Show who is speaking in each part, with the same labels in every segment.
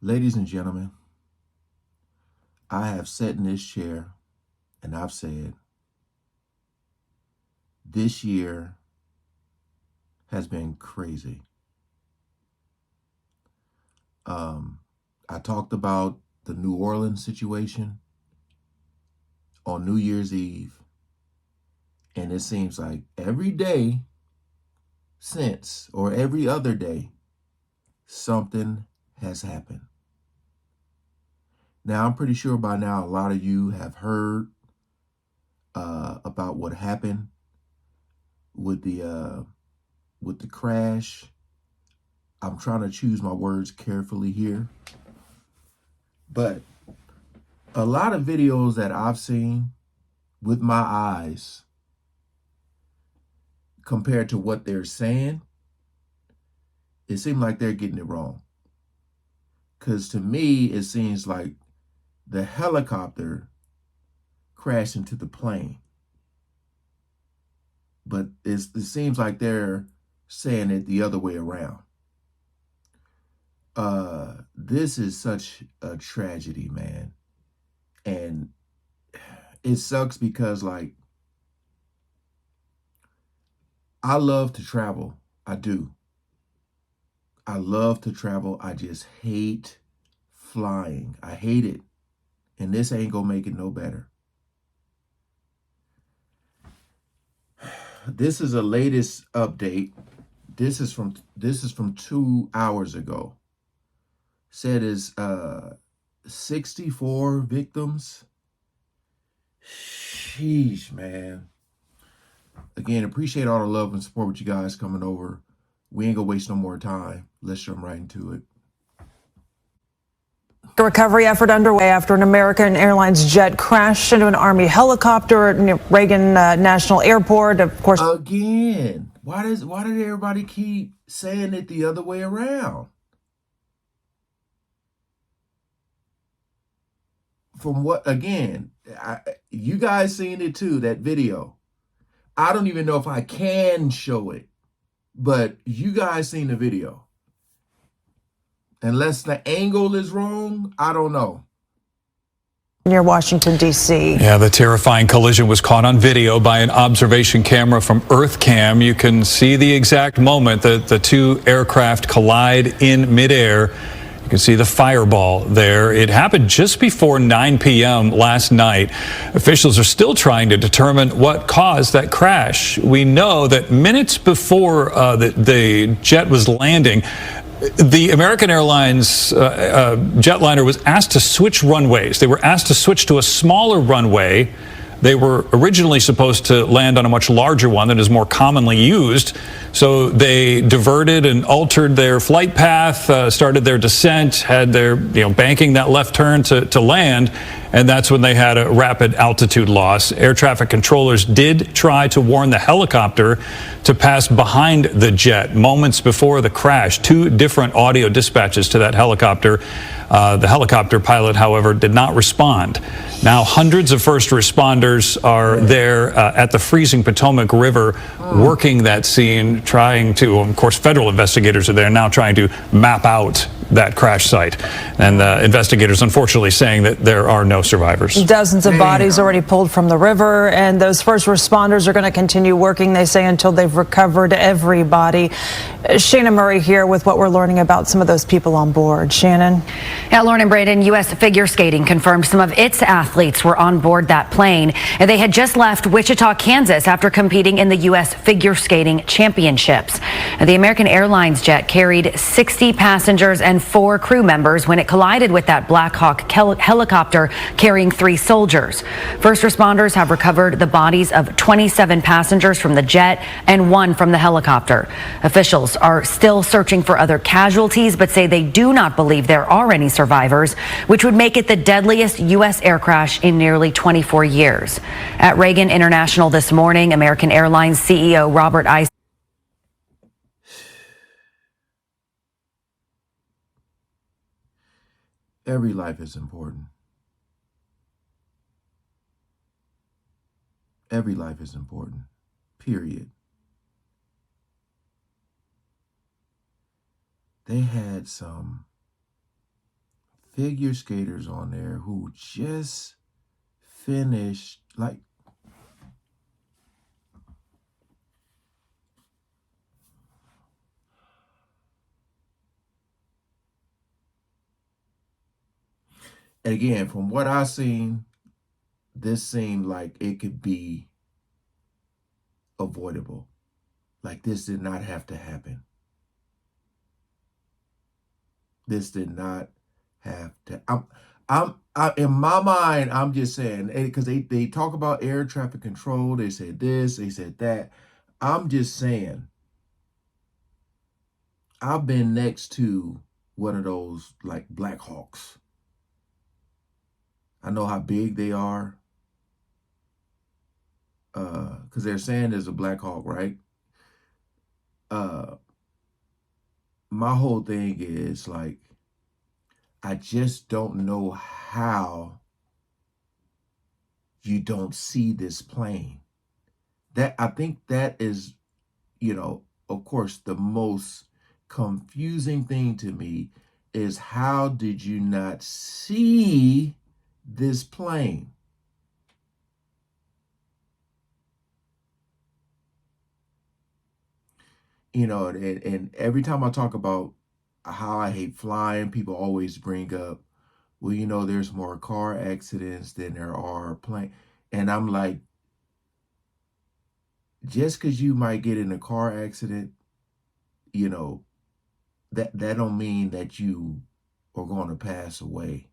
Speaker 1: Ladies and gentlemen, I have sat in this chair and I've said, this year has been crazy. I talked about the New Orleans situation on New Year's Eve, and it seems like every day since, or every other day, something has happened. Now, I'm pretty sure by now a lot of you have heard about what happened with the crash. I'm trying to choose my words carefully here, but a lot of videos that I've seen with my eyes compared to what they're saying, it seems like they're getting it wrong. Because to me, it seems like the helicopter crashed into the plane. But it seems like they're saying it the other way around. This is such a tragedy, man. And it sucks because, like, I love to travel. I do. I love to travel. I just hate flying. I hate it. And this ain't gonna make it no better. This is the latest update. This is from 2 hours ago. Said is 64 victims. Sheesh, man. Again, appreciate all the love and support with you guys coming over. We ain't gonna waste no more time. Let's jump right into it.
Speaker 2: A recovery effort underway after an American Airlines jet crashed into an Army helicopter near Reagan National Airport. Of course,
Speaker 1: again, why did everybody keep saying it the other way around? From what, again, you guys seen it too, that video. I don't even know if I can show it, but you guys seen the video. Unless the angle is wrong, I don't know.
Speaker 2: Near Washington, D.C.
Speaker 3: Yeah, the terrifying collision was caught on video by an observation camera from EarthCam. You can see the exact moment that the two aircraft collide in midair. You can see the fireball there. It happened just before 9 p.m. last night. Officials are still trying to determine what caused that crash. We know that minutes before the jet was landing, the American Airlines jetliner was asked to switch runways. They were asked to switch to a smaller runway. They were originally supposed to land on a much larger one that is more commonly used. So they diverted and altered their flight path, started their descent, had their banking that left turn to land. And that's when they had a rapid altitude loss. Air traffic controllers did try to warn the helicopter to pass behind the jet moments before the crash. 2 different audio dispatches to that helicopter. The helicopter pilot, however, did not respond. Now, hundreds of first responders are there at the freezing Potomac River working that scene, trying to, of course, federal investigators are there now trying to map out that crash site. And investigators, unfortunately, saying that there are no survivors.
Speaker 2: Dozens of bodies already pulled from the river, and those first responders are going to continue working, they say, until they've recovered every body. Shannon Murray here with what we're learning about some of those people on board. Shannon?
Speaker 4: Yeah, Lauren and Brandon, U.S. Figure Skating confirmed some of its athletes were on board that plane. And they had just left Wichita, Kansas after competing in the U.S. Figure Skating Championships. And the American Airlines jet carried 60 passengers and 4 crew members when it collided with that Black Hawk helicopter carrying 3 soldiers. First responders have recovered the bodies of 27 passengers from the jet and 1 from the helicopter. Officials are still searching for other casualties, but say they do not believe there are any survivors, which would make it the deadliest U.S. air crash in nearly 24 years. At Reagan International this morning, American Airlines CEO Robert Ice.
Speaker 1: Every life is important. Every life is important, period. They had some figure skaters on there who just finished, like, again, from what I've seen, this seemed like it could be avoidable. Like, this did not have to happen. This did not have to. In my mind, I'm just saying, because they talk about air traffic control. They said this, they said that. I'm just saying, I've been next to one of those, like, Black Hawks. I know how big they are. Because they're saying there's a Black Hawk, right? My whole thing is, like, I just don't know how you don't see this plane. That, I think that is, of course, the most confusing thing to me is, how did you not see this plane? And every time I talk about how I hate flying, people always bring up, well, there's more car accidents than there are plane. And I'm like, just because you might get in a car accident, that don't mean that you are going to pass away.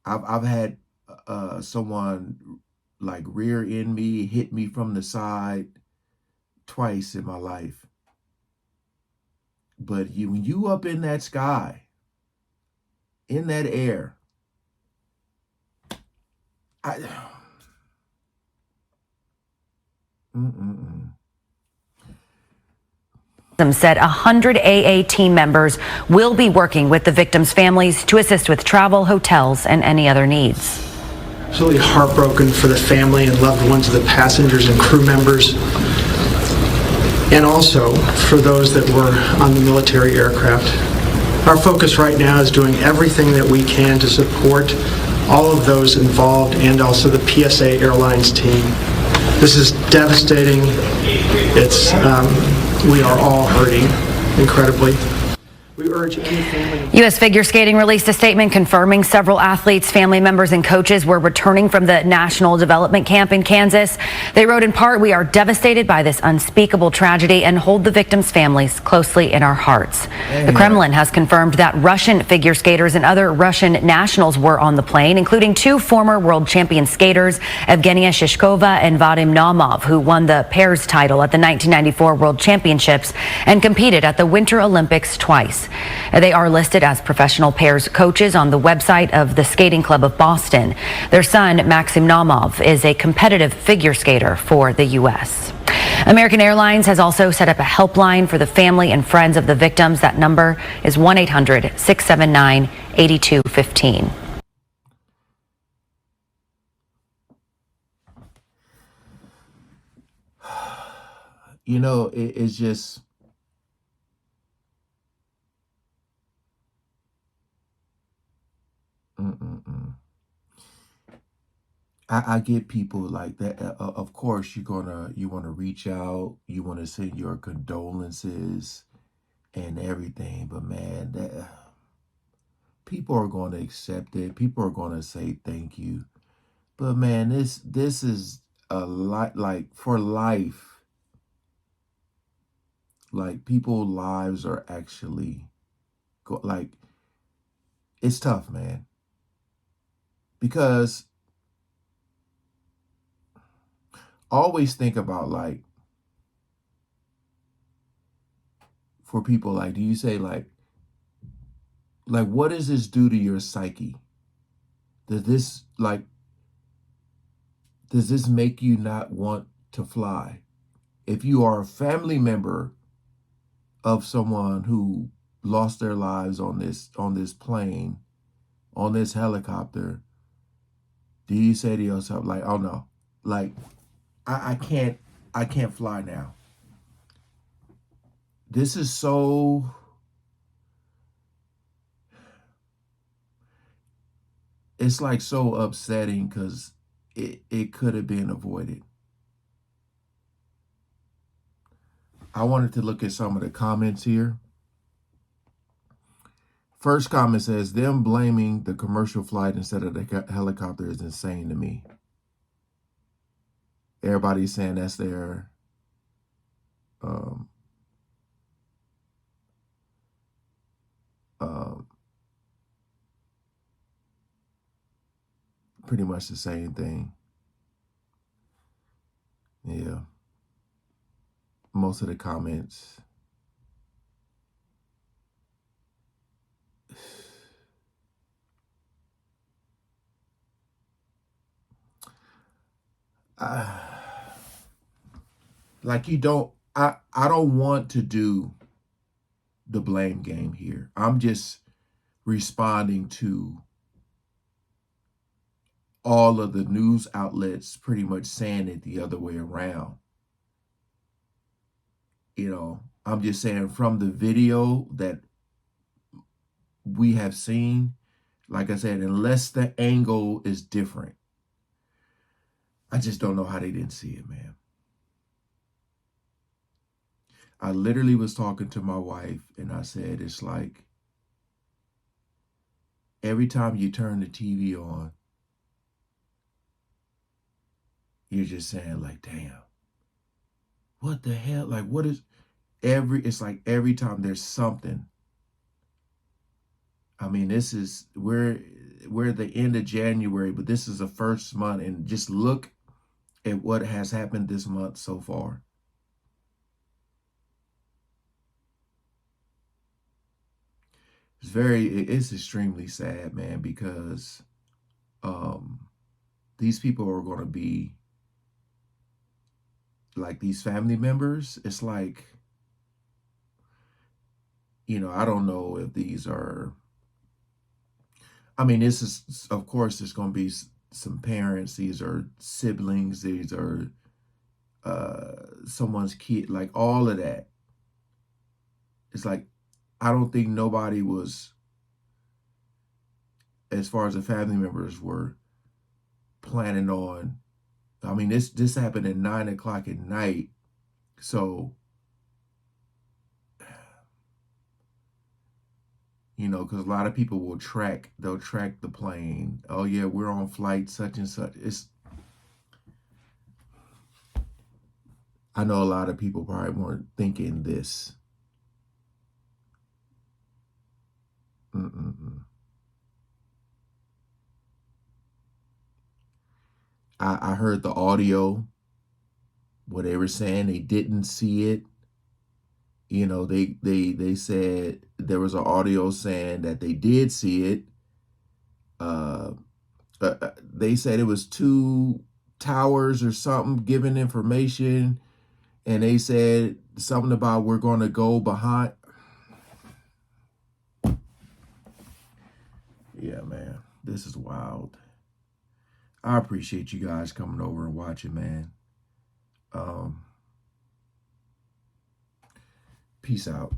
Speaker 1: I've had someone, like, rear end me, hit me from the side twice in my life. But when you up in that sky, in that air, I
Speaker 4: Said 100 AA team members will be working with the victims' families to assist with travel, hotels, and any other needs.
Speaker 5: Absolutely heartbroken for the family and loved ones of the passengers and crew members, and also for those that were on the military aircraft. Our focus right now is doing everything that we can to support all of those involved and also the PSA Airlines team. This is devastating. We are all hurting incredibly. We urge any family.
Speaker 4: U.S. Figure Skating released a statement confirming several athletes, family members, and coaches were returning from the National Development Camp in Kansas. They wrote, in part, "We are devastated by this unspeakable tragedy and hold the victims' families closely in our hearts." The Kremlin has confirmed that Russian figure skaters and other Russian nationals were on the plane, including two former world champion skaters, Evgenia Shishkova and Vadim Naumov, who won the pairs title at the 1994 World Championships and competed at the Winter Olympics twice. They are listed as professional pairs coaches on the website of the Skating Club of Boston. Their son, Maxim Naumov, is a competitive figure skater for the U.S. American Airlines has also set up a helpline for the family and friends of the victims. That number is 1-800-679-8215.
Speaker 1: It's just, I get people like that. Of course, you want to reach out, you want to send your condolences and everything, but man, people are going to accept it. People are going to say thank you. But man, this is a lot, like, for life. Like, people's lives are actually like, it's tough, man. Because always think about, like, for people, like, do you say, like, what does this do to your psyche? Does this make you not want to fly? If you are a family member of someone who lost their lives on this plane, on this helicopter, do you say to yourself, like, oh no, like, I can't fly now? This is so, it's like so upsetting because it could have been avoided. I wanted to look at some of the comments here. First comment says, them blaming the commercial flight instead of the helicopter is insane to me. Everybody's saying that's their um, pretty much the same thing. Yeah. Most of the comments. Like I don't want to do the blame game here. I'm just responding to all of the news outlets pretty much saying it the other way around. You know, I'm just saying from the video that we have seen, like I said, unless the angle is different, I just don't know how they didn't see it, man. I literally was talking to my wife and I said, it's like every time you turn the TV on, you're just saying like, damn, what the hell? Like, what is it's like every time there's something. I mean, we're at the end of January, but this is the first month, and just look at what has happened this month so far. It's extremely sad, man, because these people are going to be like these family members. It's like, you know, I don't know if these are, I mean, this is, of course, there's going to be some parents, these are siblings, these are someone's kid, like all of that. It's like, I don't think nobody was, as far as the family members were, planning on, I mean, this happened at 9 o'clock at night. So, you know, because a lot of people they'll track the plane. Oh yeah, we're on flight such and such. I know a lot of people probably weren't thinking this. I heard the audio, what they were saying, they didn't see it. You know, they said there was an audio saying that they did see it. They said it was 2 towers or something giving information, and they said something about we're going to go behind. Yeah, man, this is wild. I appreciate you guys coming over and watching, man. Peace out.